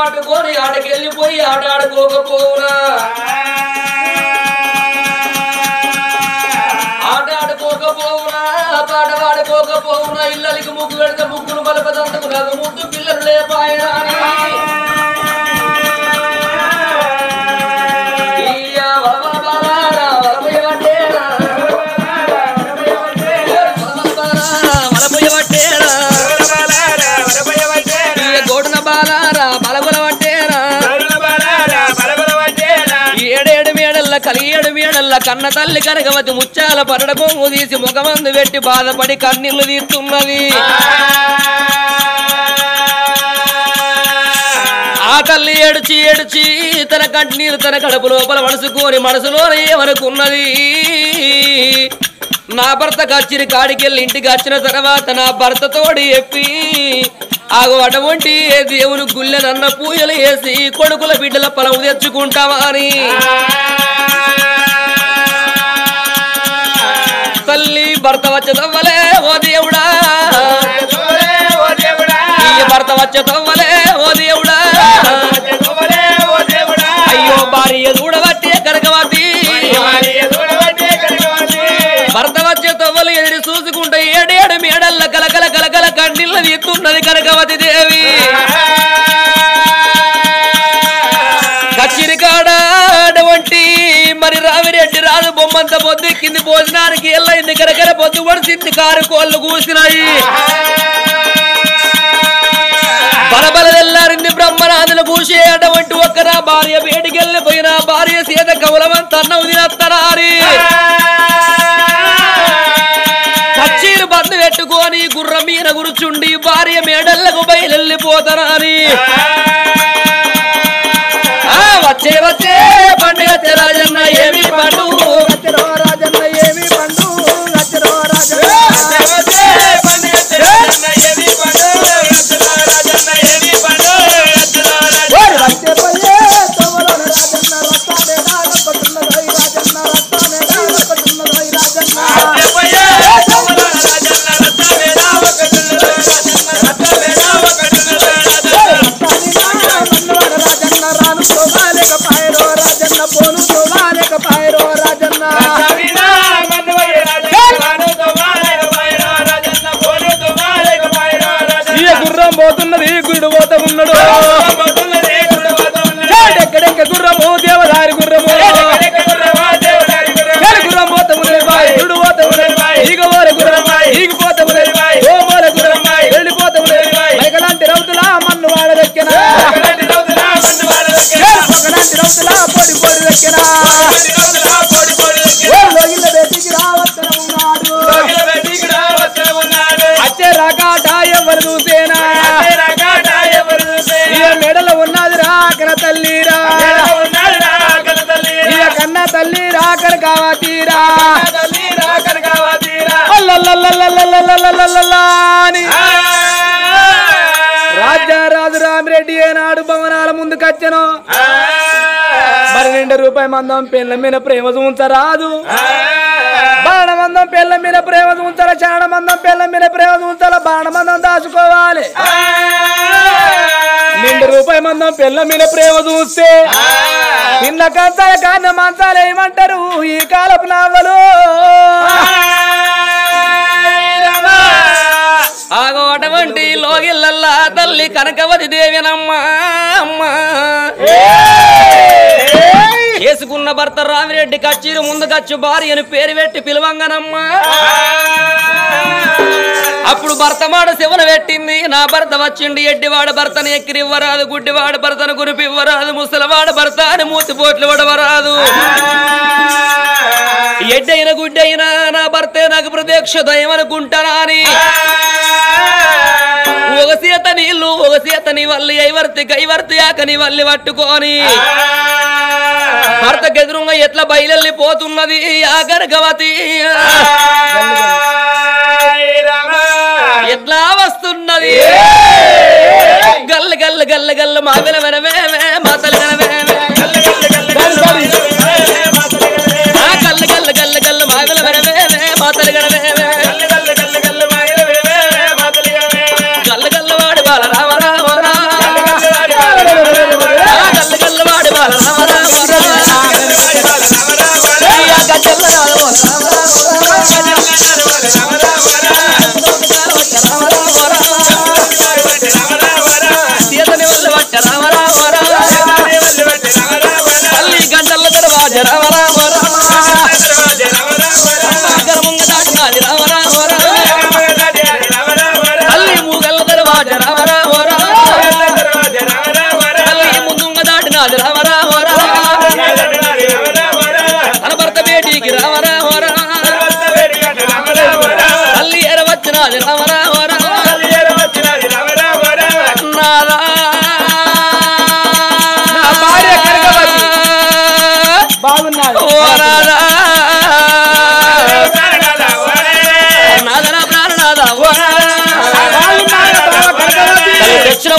పట్టుకొని ఆడకెళ్ళిపోయి ఆడాడుకోకపోవునా ఆడాడుకోకపోవునా పాట పాడుకోకపోవునా ఇళ్ళకి ముగ్గు పెడితే ముగ్గులు బలపదంతకు రాదు ముద్దు పిల్లలు లేపాయనా కలియేడు మేడల్ల కన్న తల్లి కనకవతి ముచ్చాల పరడ కొంగు తీసి ముఖమందు పెట్టి బాధపడి కన్నీళ్లు తీస్తున్నది ఆ తల్లి ఏడుచి ఏడుచి తన కన్నీరు తన కడుపు లోపల మనసుకొని మనసులోనే ఏమనుకున్నది నా భర్త కచ్చిరి కాడికెళ్ళి ఇంటికి వచ్చిన తర్వాత నా భర్తతోడి చెప్పి ఆగు అటువంటి దేవుని గుళ్ళెనన్న పూజలు వేసి కొడుకుల బిడ్డల పొలం తెచ్చుకుంటావా అని తల్లి భర్త వచ్చేదవ్వలే ఓ దేవుడా భర్త వచ్చేదవ్వలే ఓ దేవుడా అయ్యో భార్య చూడబట్టి కనకవతి భర్త వచ్చే తవ్వలు ఎదురు చూసుకుంటే ఏడేడు మేడల్ల కలకల కలకల కన్నీళ్ళ తీస్తున్నది కనకవతి దేవి కచ్చిరికాడవంటి మరి రామిరెడ్డి రాదు బొమ్మంత పొద్దు కింది భోజనానికి ఎల్లయింది కరకర పొద్దు పడిసింది కారు కోళ్ళు కూసినాయి బలబల తెల్లారింది బ్రహ్మనాథులు కూసే అటువంటి ఒక్క నా భార్య వేడికెళ్ళిపోయిన భార్య సీత కవులమంత అన్నం తినత్తరారి కచ్చీరు బంధు పెట్టుకొని గుర్రం మీద కూర్చుండి భార్య మేడళ్లకు బయలుపోతారని వచ్చే వచ్చే పండుగ రాజన్న ఏమి పండు రాజన్న ఏమి పండు పోతున్నది గురుడు పోతా ఉన్నాడు ఎక్కడెక్క గుర్రము దేవదారి గుర్రము గుర్రం పోతా ఉన్నది గురుడు పోతా ఉన్నది ఈగోల గుర్రం ఈగిపోతా ఉన్నది ఓమోల గుర్రం వెళ్ళిపోతా ఉన్నది మైకలాంటి రౌతులా మన్ను వాడదెక్కిన ఒకలాంటి రౌతులా పొడి పొడి దెక్కిన లోగిల బెట్టికి రావచ్చన ఉన్నాడు అచ్చే రకాట ఎవరు చూసేనా మెడలో ఉన్నది రా కన తల్లిరా కన్న తల్లి రా కనకావతీరా రాజారాజు రామిరెడ్డి ఏనాడు భవనాల ముందుకు వచ్చను మరి 2 రూపాయి మందం పెళ్ళ మీద ప్రేమ చూంచరాదు బాణమందం పెళ్ళ మీద ప్రేమ చూంచాల చాణమందం పెళ్ళ మీద ప్రేమ చూంచాల బాణమందం దాచుకోవాలి 2 రూపాయి మందం పెళ్ళ మీద ప్రేమ చూస్తే చిన్న కంచాల కాన్న మంచాలు ఏమంటారు ఈ కాలపు నావలు ఆగో అటువంటి లోగిళ్ళల్లా తల్లి కనకవతి దేవినమ్మా అమ్మా చేసుకున్న భర్త రామిరెడ్డి కచ్చిరు ముందుకచ్చు భార్యను పేరు పెట్టి పిలువంగనమ్మా అప్పుడు భర్త మాట శివన పెట్టింది నా భర్త వచ్చిండి ఎడ్డివాడ భర్తను ఎక్కిరివ్వరాదు గుడ్డివాడ భర్తను గురిపివ్వరాదు ముసలివాడ భర్త అని మూతిపోట్లు పడవరాదు ఎడ్డైన గుడ్డైనా నా భర్తే నాకు ప్రత్యక్ష దయం అనుకుంటానా అని ఒక సీత నీళ్లు ఒక సీత నీ వల్లి ఐవర్తి కైవర్తి ఆకని వల్లి పట్టుకొని భర్త గెదురుగా ఎట్లా బయలెళ్ళిపోతున్నది ఆ గర్గవతి ఎట్లా వస్తున్నది గల్లు గల్లు గల్లు గల్లు మా వినవే మాతలు వినవే గల్లు గల్లు గల్లు గల్లు మా వినవే మాతలు గనవే గల్లు గల్లు వాడు బాల రామ రామ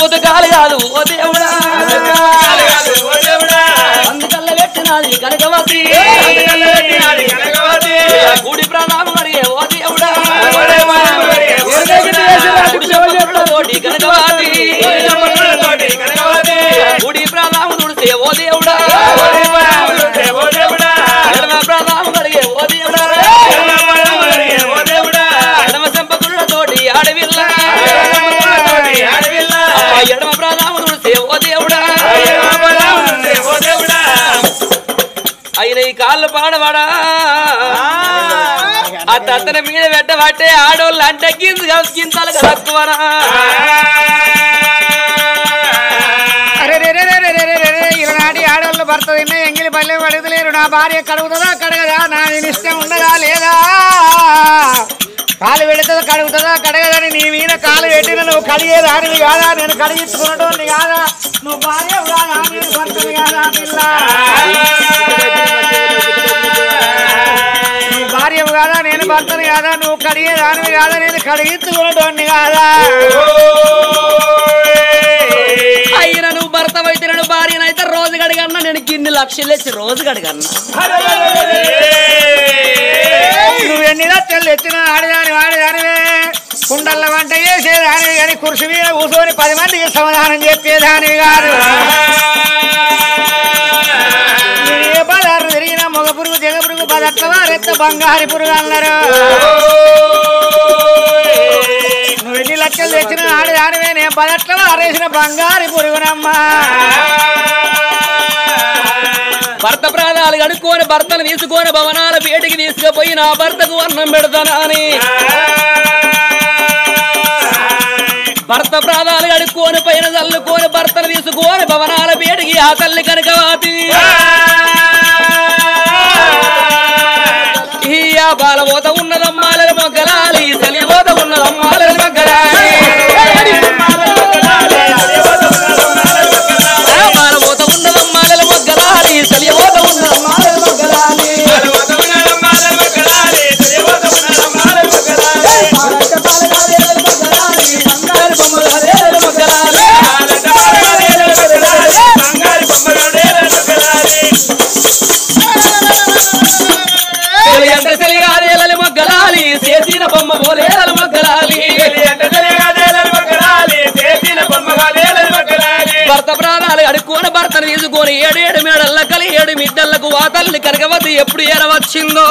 ఉతకాలి కాదు ఓ దేవుడా అందుకల్ల పెట్టినది కనకవతి గుడి ప్రాణం అడిగే ఓ దేవుడా తోటి కనకవతి గుడి ప్రాణం తుడిసే ఓ దేవుడా ఎడమ ప్రాణం అడిగే ఓ దేవుడా ఎడమ సంపకుల తోటి ఆడవిల్ల ఎడమ ప్రాణం తుడిసే ఓ దేవుడా ఆయన ఈ కాళ్ళు పాడవాడా ఆ తత్తన మీద పెట్టబట్టే ఆడోళ్ళు అంటే గింతలు తక్కువనా ఈనాటి ఆడవాళ్ళు భర్త తిన్నా ఎంగిలి పల్లె పడతలేరు నా భార్య కడుగుతుందా కడగదా నా నేను ఇష్టం ఉండదా లేదా కాలు పెడుతుందా కడుగుతుందా కడగదని నీ మీద కాలు పెట్టిన నువ్వు కడిగేదానివి కాదా నేను కడిగించుకున్నటోని కాదా నువ్వు భార్య కాదా నేను భర్తవి కాదా పిల్ల నువ్వు భార్యవు కాదా నేను భర్తని కాదా నువ్వు కడిగేదానివి కాదా నేను కడిగించుకున్నటోని కాదా అయినా నువ్వు భర్త అయితే నేను భార్యనైతే రోజు గడిగన్నా నేను గిన్ని లక్షలు ఇచ్చి రోజు గడిగన్నా నువ్వు ఎన్ని లక్షలు తెచ్చిన ఆడదానివే కుండల్ల వంట చేసేదానివి కానీ కుర్చీ మీద కూర్చొని 10 మందికి సమాధానం చెప్పేదానివి కాదు ఏ పదార్థం తిరిగిన మొగ పురుగు జగ పురుగు పదట్ల వారెత్త బంగారు పురుగు అన్నారు నువ్వు ఎన్ని లక్షలు తెచ్చిన ఆడదానివే నేను పదట్ల వారేసిన బంగారు పురుగునమ్మా భర్త ప్రాణాలు కడుక్కొని భర్తను తీసుకొని భవనాల పేటికి తీసుకుపోయి నా భర్తకు అన్నం పెడతానని భర్త ప్రాణాలు కడుక్కొని పైన చల్లుకొని భర్తను తీసుకొని భవనాల పేటికి ఆ తల్లి కనకవతి ఈ బాలబోత ఉన్నదమ్మాల మొగ్గలాలి సలిబోత ఉన్నదమ్మాల మొగ్గలాలి బాలబోత ఉన్నదమ్మాల మొగ్గలాలి సలిబోత ఉన్నదమ్మాల మొగ్గలాలి మొగ్గలాలి చేసిన బొమ్మ పోలేల మొగ్గలాలి భర్త ప్రాణాలు అడుక్కొని భర్తను తీసుకొని 7 మేడల్ల కలి 7 మిద్దళ్లకు ఆ తల్లి కనకవతి ఎప్పుడు ఏరవచ్చిందో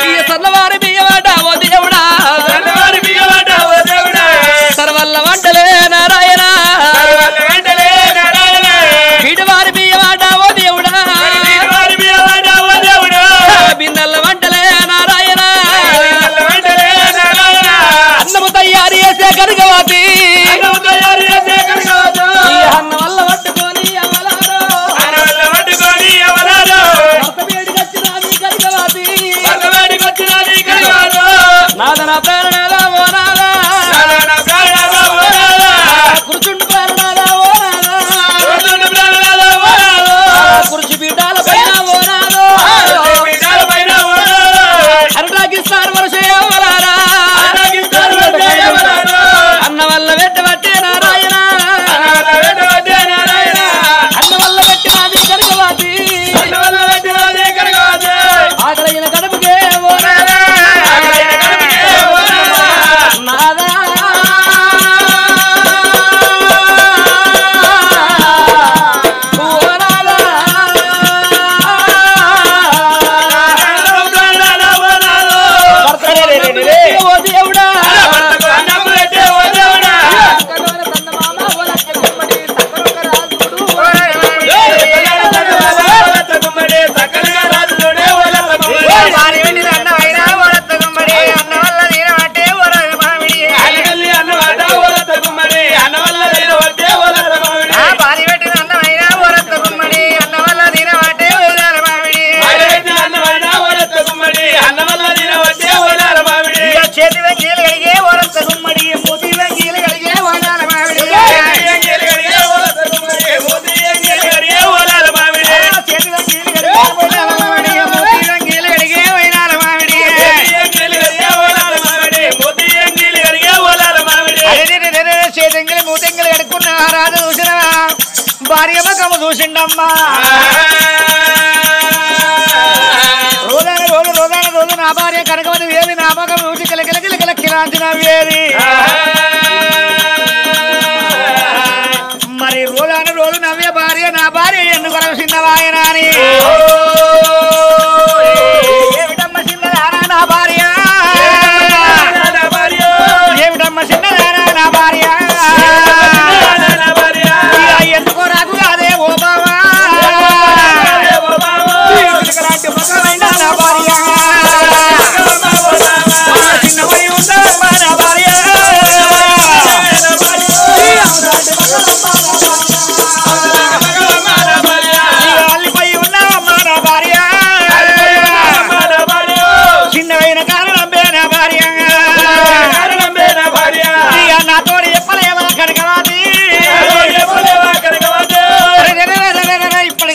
ఈ సన్నవారి బియ్యవాట ఓ దేవుడా సర్వల్ల వంటలే నారాయణ వీటివారి బియ్యవాట ఓ దేవుడా బిన్నెల్ల వంటలే నారాయణ అన్నము తయారు చేసే కనకవతి అన్న వల్ల పట్టుకొని ఎవలారో ఎంగిలి మూతెంగిలి కడుక్కున్న రాజు చూసిన భార్య ముఖము చూసిండమ్మా రోజు నా భార్య కనకమతి వేది నా ముఖం చూసి కిలకిలకిలకిలకిలాంచిన వేది మరి రోజు నవ్వే భార్య నా భార్య ఎందుకు చిన్నవాయన అని ఏమిటమ్మ చిన్నదానా నా భార్య ఏమిటమ్మ చిన్నదానా నా భార్య ఎందుకో నాకు కాదే ఓ బావా నా భార్య చిన్నపై ఉందా నా భార్య అల్లిపై ఉన్నావమ్మా నా భార్య చిన్నవైన కారణంబే నా భార్య నాతో చెప్పలేవా కనకవాది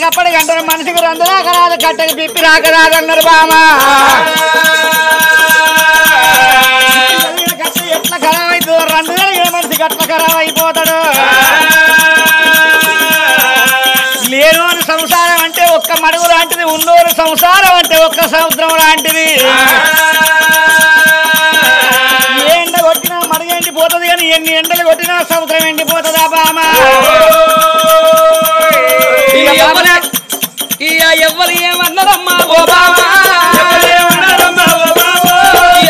ఇప్పటికప్పటికి అంటారు మనిషికి రందు రాకరాదు కట్టకి పిప్పి రాకరాదన్నారు బామా ఎట్లా ఖరాబ్ అవుతుందో రండు కలిగిన మనిషికి అట్లా ఖరాబ్ అయిపోతాడు లేనోని సంసారం అంటే ఒక్క మడుగు లాంటిది ఉన్నోని సంసారం అంటే ఒక్క సముద్రం లాంటిది ఏ ఎండ కొట్టినా మడుగు ఎండిపోతుంది కానీ ఎన్ని ఎండలు కొట్టినా సముద్రం ఎండిపోతుందా బామా ఎవరు ఏమన్నారమ్మా ఓ బామా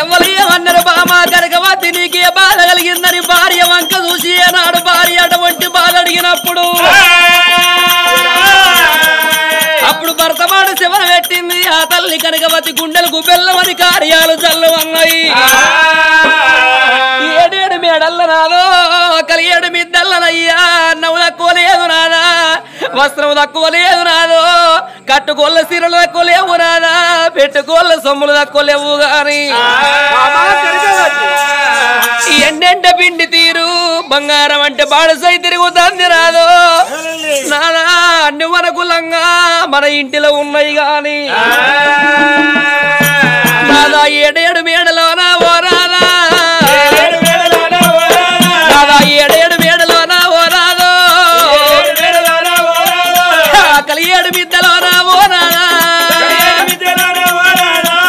ఎవరు ఏమన్నారు బామా కనకవతి నీకే బాధ కలిగిందని భార్య వంక చూసి ఏనాడు భార్య అటువంటి బాధ అడిగినప్పుడు అప్పుడు భర్తమాడు శివన పెట్టింది ఆ తల్లి కనకవతి గుండెలకు బెల్లమని కార్యాలు చల్లవన్నాయి ఏడేడు మేడల్ల నాదో కలియేడు మిద్దల్లనయ్యా అన్నం తక్కువ లేదు నాదా వస్త్రం తక్కువ లేదు నాదో కట్టుకోళ్ళ సీరలు తక్కువ లేవు నాదా పెట్టుకోళ్ళ సొమ్ములు తక్కువ లేవు గాని ఎండెంట పిండి తీరు బంగారం అంటే బాడసై తిరుగుతుంది రాదో నాదా అన్ని వనకులంగా మన ఇంటిలో ఉన్నాయి గాని నాదా ఏడేడు మేడలోనా ఓ రాదా నాదా ఏడేడు మేడలోనా ఓ రాదో కలియేడు మిద్దలోనా ఓ నాదా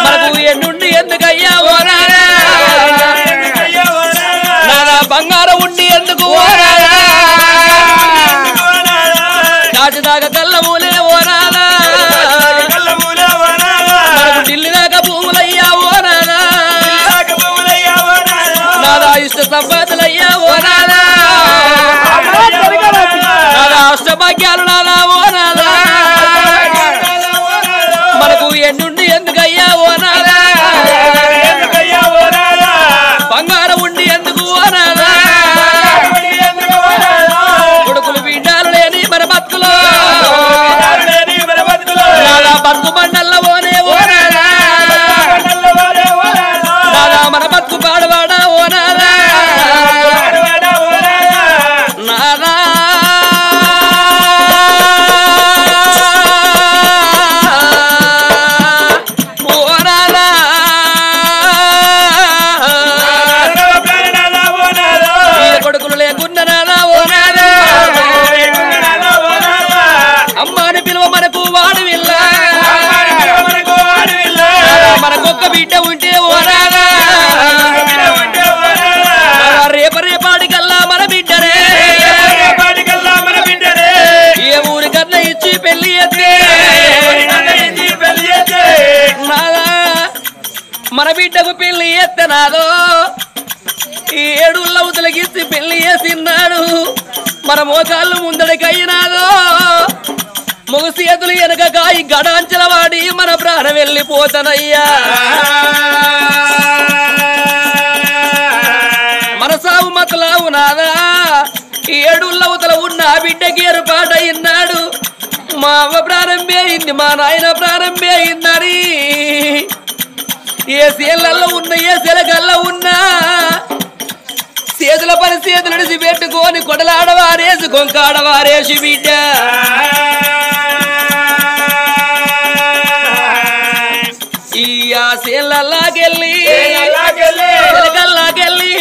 మనకు ఎన్నుండి ఎందుకయ్యా ఓ నాదా నాదా బంగారం ఉండి ఎందుకు ఓ నాదా దాటి దాకా కళ్ళమూలే ఓ నాదా మనకు ఢిల్లీ దాకా భూములయ్యా ఓ నాదా నాదా ఇష్ట సంపాదనయ్యా ఓ నాదా నాదా అష్టభాగ్యాలు నాదా ఓ నాదా మనకు ఎన్నుండి ఎందుకయ్యా ఓ నాదా బంగారం ఉండి ఎందుకు ఓ నాదా కొడుకులు బిడ్డలు లేని మన బతుకులో నాదా బతుకు బండల్ల ఓనే ఓ నాదా నాదా మన బతుకు పాడవాడా ఓ నాదా నాదా ఓ నాదా కొడుకులు లేకున్న నాదా ఓ నాదా అమ్మాని పిలువ మనకు వాడు విల్ల మనకొక్క బిడ్డ ఉంటే ఓ నాదా రేపరేపాటికల్లా మన బిడ్డరే ఏ ఊరికన్నా ఇచ్చి పెళ్లి నాదా మన బిడ్డకు పెళ్లి ఎత్తనాదో ఈ ఏడుళ్ళ ఉతలకిచ్చి పెళ్లి చేసినాడు మన మోకాళ్ళు ముందడికైనాదో మొగ చేతులు వెనక కాయి గడాంచల వాడి మన ప్రాణం వెళ్ళిపోతానయ్యా మన సాగు మతలావు నాదా ఏడుళ్ళ ఉతల ఉన్న బిడ్డకి ఏర్పాటయినాడు మా అవ్వ ప్రారంభే అయింది మా నాయన ప్రారంభే అయిందని ఏ సేళ్ళల్లో ఉన్న ఏ సెలగల్లో ఉన్నా చేతుల పని చేతులు నడిచి పెట్టుకొని కొడలాడవారేసి కొంకాడవారేసి బిడ్డ ఈ ఆ సేళ్ళల్లాకెళ్ళి సెలగల్లాకెళ్ళి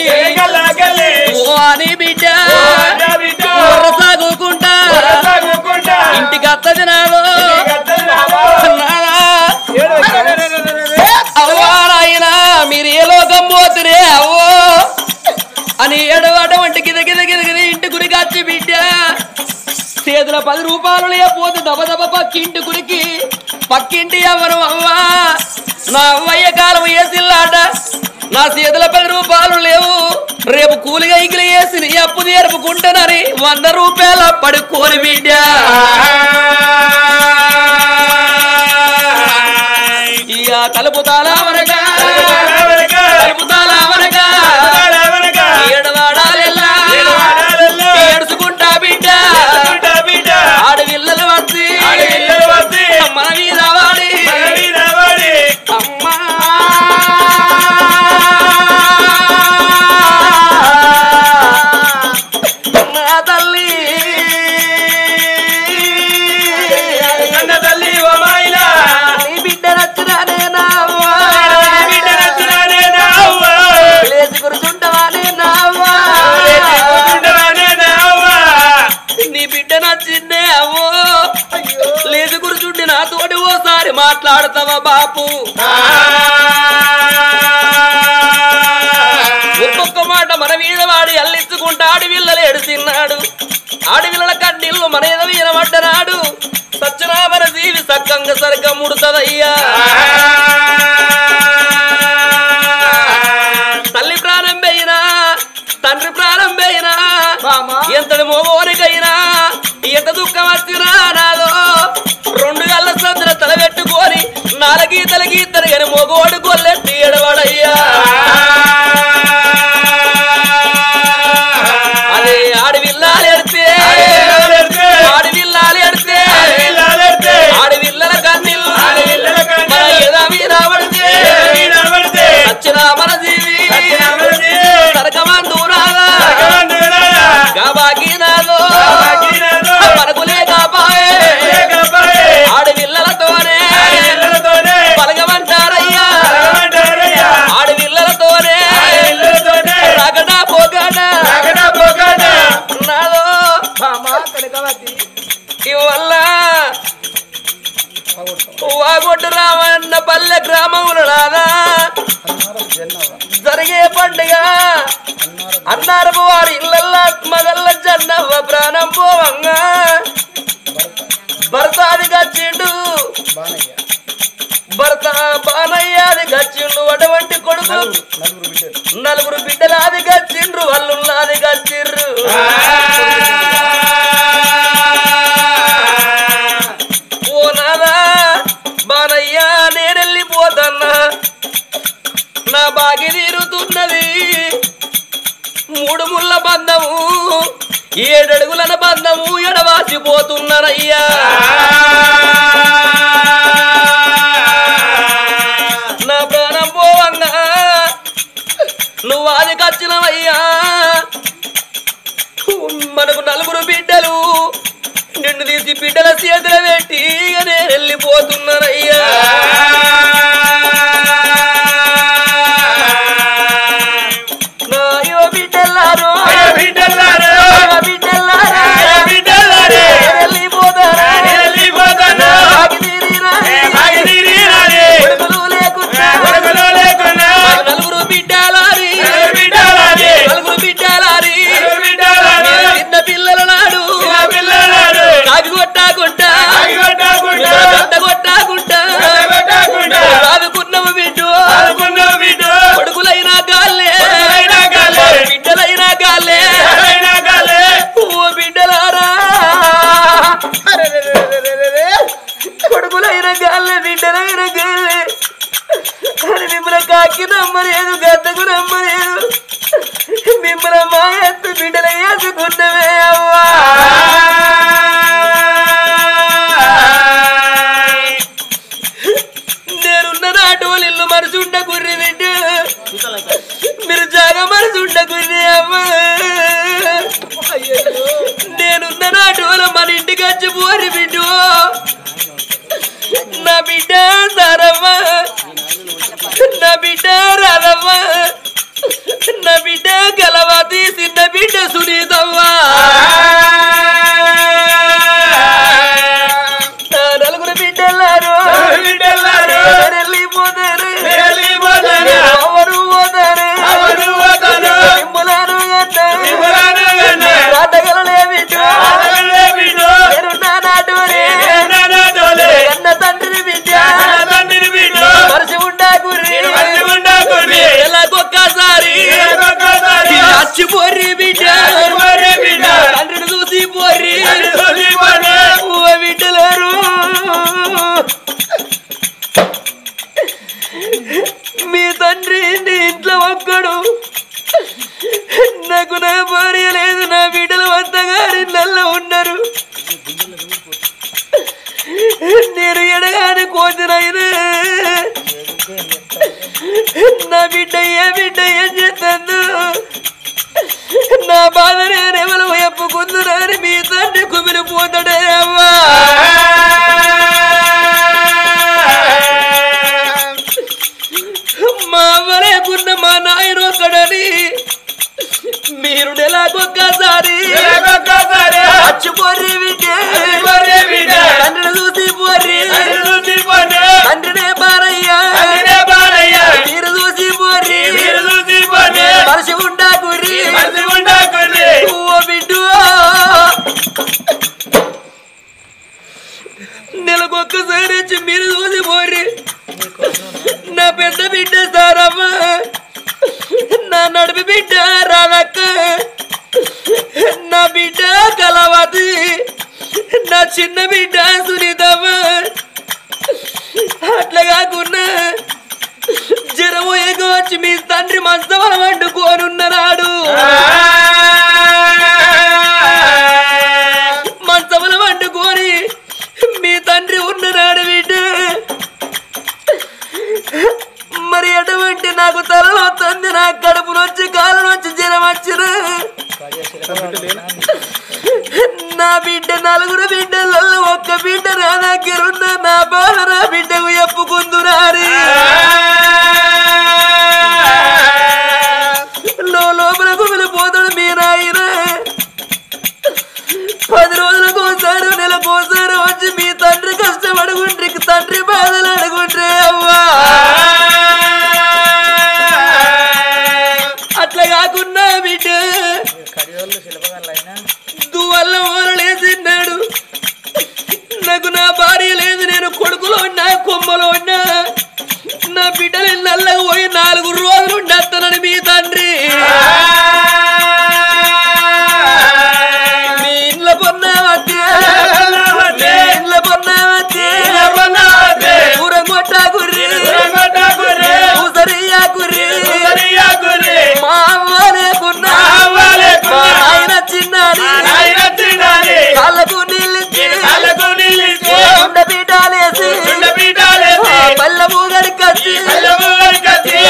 ఓ అని బిడ్డ చేతుల 10 రూపాయలు లేకపోతే దబదబ పక్కింటి గురికి పక్కింటి ఎవరు అవ్వా నా అవ్వయ్య కాలం వేసిల్లాట నా చేతుల 10 రూపాయలు లేవు రేపు కూలిగా ఇగిలి వేసి నీ అప్పు తీర్పుకుంటానని 100 రూపాయలు పడుకోని బిడ్డ ఇక తలుపుతాలా వరగా తలుపుతాలా వరగా ఏడవాడాలెల్లా ఏడుచుకుంటా బిడ్డ ఆడవిల్లలు వచ్చి మన మీద వాడి అమ్మా నా తల్లి నీ బిడ్డ నచ్చినానే నావ్వా లేచి కూర్చుంటావానే నావ్వా నీ బిడ్డ నచ్చిందే అవ్వో లేచి కూర్చుంటే నాతోటి ఓసారి మాట్లాడతావా బాపు ఒక్కొక్క మాట మన మీద వాడి అల్లించుకుంటా ఆడవిల్లలు ఏడుస్తున్నాడు ఆడవిల్లల కన్నీళ్ళు మన మీద వీరమడ్డనాడు సత్యనామర జీవి సక్కంగా సరిగ్గా ముడుతుందయ్యా తల్లి ప్రాణం పోయినా తండ్రి ప్రాణం పోయినా ఎంతటి మోగోనికైనా ఎంత దుఃఖం వచ్చినా నాదో 2 గల్ల సందుల తల పెట్టుకొని 4 గీతలు గీతలు కానీ మోగోడు గొల్లెత్తి ఎడవాడయ్యా అదే ఆడవిల్లాలెడితే ఆడవిల్లాలెడితే ఆడవిల్లల కన్నీళ్ళు మన ఎదా మీద పడితే వచ్చిన మన జీవి సరకమందు రాగా గాబాకి నాదో మనకులే కాపాయే ఆడవిల్లలతోనే పలగమంటారయ్యా ఆడవిల్లలతోనే రాగడా పోగాడా నాదో ఇవల్ల వాగొట్టు రామన్న పల్లె గ్రామములు రాదా జరిగే పండుగ అన్నారు వారి ఇళ్ళల్లా మగల్ల జన్నవ్వ ప్రాణం పోవంగా భర్తాది గచ్చిండు భర్త బానయ్యాది గచ్చిండు అటువంటి కొడుకు 4 బిడ్డలాది గచ్చిండ్రు వాళ్ళున్నది గచ్చిర్రు ఓ నాదా బానయ్యా నేనెళ్ళిపోతన్నా నా బాగి తీరుతున్నది 3 ముళ్ళ బంధము 7 అడుగుల బంధము ఎడవాసిపోతున్నారయ్యా నా ప్రాణం పోవంగా నువ్వు అది కచ్చినవయ్యా మనకు 4 బిడ్డలు నిన్ను తీసి బిడ్డల చేతులు పెట్టి నేను వెళ్ళిపోతున్నానయ్యా బిడ్డల్లారో కాకి నమ్మలేదు గద్దకు నమ్మలేదు మిమ్మల్ని మా ఎత్తు బిడ్డలు వేసుకున్నవే అవ్వా నేనున్న నాటోలు ఇల్లు మనసుండ గుర్రి బిడ్డ మీరు జాగా మనసుండ గుర్రి అవ్వ నేనున్న నాటోలు మన ఇంటికి వచ్చి పోరి బిడ్డ నా బిడ్డ సారవ్వ నా బిడ్డ రాధవ్వ నా బిడ్డ గలవాతి చిన్న బిడ్డ సునీతవ్వ 4 బిడ్డలారు వెళ్ళిపోతారు ఎవరు పోతారు రాతగలలే బిడ్డ అత్తగారి నల్ల ఉన్నారు. నేను ఎడగాని కోతినైనా నా బిడ్డ ఏం చేస్తాను? నా బాధ నేనెవరు చెప్పుకుంటున్నాను. మీ తండ్రి కుమిలిపోతాడే అమ్మా. మా అమ్మ లేకున్న మా నాయన ఒక్కడని మీరు నెలకొక్కసారి మర్చిపోర్రి బిడ్డ. తండ్రిని చూసి పోర్రి, తండ్రినే బారయ్యా మీరు చూసి పోర్రి. మనిషి ఉండా కుర్రి ఓ బిడ్డు. నెలకొక్కసారి వచ్చి మీరు చూసి పోర్రి. నా పెద్ద బిడ్డ సారమ్మ, నా నడిపి బిడ్డ రాధక్క, నా బిడ్డ కళావతి, నా చిన్న బిడ్డ సునీతమ్మ. అట్లా కాకుండా జ్వరము ఎగవచ్చు మీ తండ్రి మంచమల వండుకోనున్నాడు. మంచమల వండుకొని మీ తండ్రి ఉన్ననాడు బిడ్డ. మరి ఎటువంటి నాకు తలలో తంది, నా కడుపు నుంచి కాలు నుంచి జ్వరం వచ్చిన నా బిడ్డ నలుగురు బిడ్డలలో ఒక్క బిడ్డ నా దగ్గరున్న నా బాధ నా బిడ్డకు చెప్పుకుందురారి. లోపల కుమిలిపోతాడు మీ నాయన. 10 రోజులకు ఒకసారి నెలకోసారి వచ్చి మీ తండ్రి కష్టం అడుగుండ్రి, తండ్రి బాధలు అడుగుండ్రే అవ్వా. అట్లా కాకుండా బిడ్డ దువల్ల ఓరలేసిన్నాడు. నాకు నా భార్య లేదు, నేను కొడుకులో ఉన్నా కొమ్మలో ఉన్నా. నా బిడ్డలు నల్లగా పోయి 4 రోజులు ఉండేస్తానని మీ తండ్రి మీ ఇంట్లో పొన్నావచ్చే దూరం కొట్టా కుర్రి ఊసరియా కుర్రి. మా అమ్మ లేకున్నా మా ఆయన చిన్నది కాళ్ళకు నీళ్ళిచ్చి ఉండబీటాలేసి పల్లము గడికచ్చి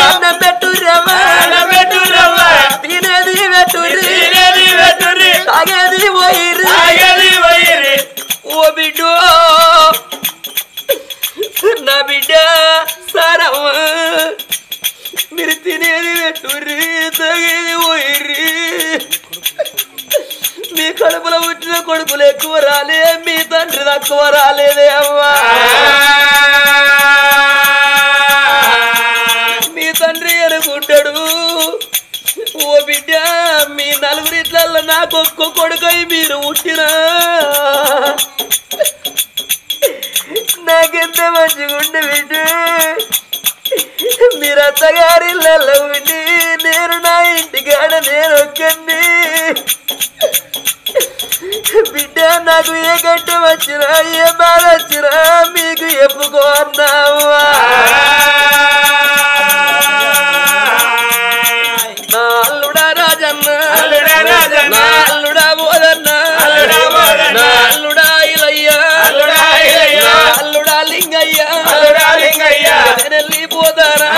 అన్నం పెట్టుర్రమ్మ. తినేది పెట్టుర్రి, తాగేది పోయిర్రి. ఓ బిడ్డో నా బిడ్డ సారమ్మ, మీరు తినేది పెట్టుర్రి, తాగేది పోయిర్రి. మీ కడుపులో పుట్టిన కొడుకులు ఎక్కువ రాలే, మీ తండ్రి తక్కువ రాలేదే అమ్మా. మీ తండ్రి అనుకుంటాడు ఓ బిడ్డ మీ నలుగురిట్లలో నాకు ఒక్క కొడుకై మీరు పుట్టినా నాకెంత మంచిగా ఉండే బిడ్డ. మీరు అత్తగారిళ్ళల్లో ఉండి నేను నా ఇంటికాడ నేను ఒక్కడిని. బిడ్డ నాకు ఏ గంట వచ్చినా ఏ బాధ వచ్చినా మీకు చెప్పుకోన్నావా. నా అల్లుడా రాజన్న, నా అల్లుడా బోధన్న, నా అల్లుడా ఇలయ్య, నా అల్లుడా లింగయ్య, వెళ్ళిపోతానా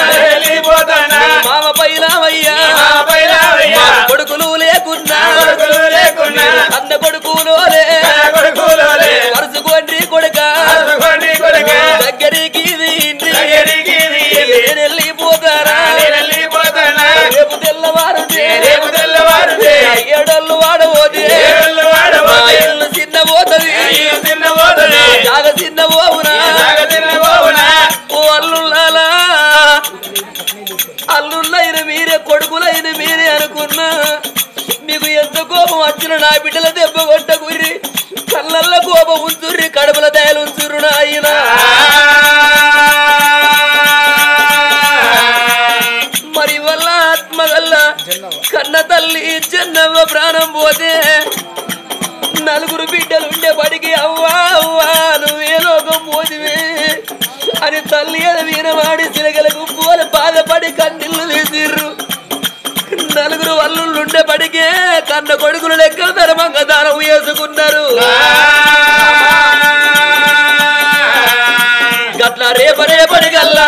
మామ పైలామయ్యా. కొడుకులు లేకున్నా అన్న కొడుకులోలే వరుసకోండి కొడుక దగ్గరికి వెళ్ళిపోతారా. రేపు తెల్లవారు ఏడోళ్ళు వాడబోతే ఇల్లు చిన్న పోతుంది, జాగ చిన్న పోవునా. ఓ అల్లుళ్ళాలా, అల్లుళ్ళైన మీరే కొడుకులైన మీరే అనుకున్నా. మీకు ఎంత కోపం వచ్చిన నా బిడ్డల దెబ్బ కొట్ట కుర్రి, కళ్ళల్లో కోపం ఉంచుర్రి, కడుపుల దయలు ఉంచుర్రు నాయన. మరి వల్ల ఆత్మగల్ల కన్న తల్లి చెన్నవ్వ ప్రాణం పోతే నలుగురు బిడ్డలుండే బడికి అవ్వా అవ్వా నువ్వే లోకం పోతివే అని తల్లి అది వీరవాడి సిరగలకు పోలి బాధపడి కన్నీళ్లు తీసిర్రు. నలుగురు వల్లుండే బడికే కన్న కొడుకులు లెక్క ధర్మంగా దానం వేసుకున్నారు గట్ల రేపటి గల్లా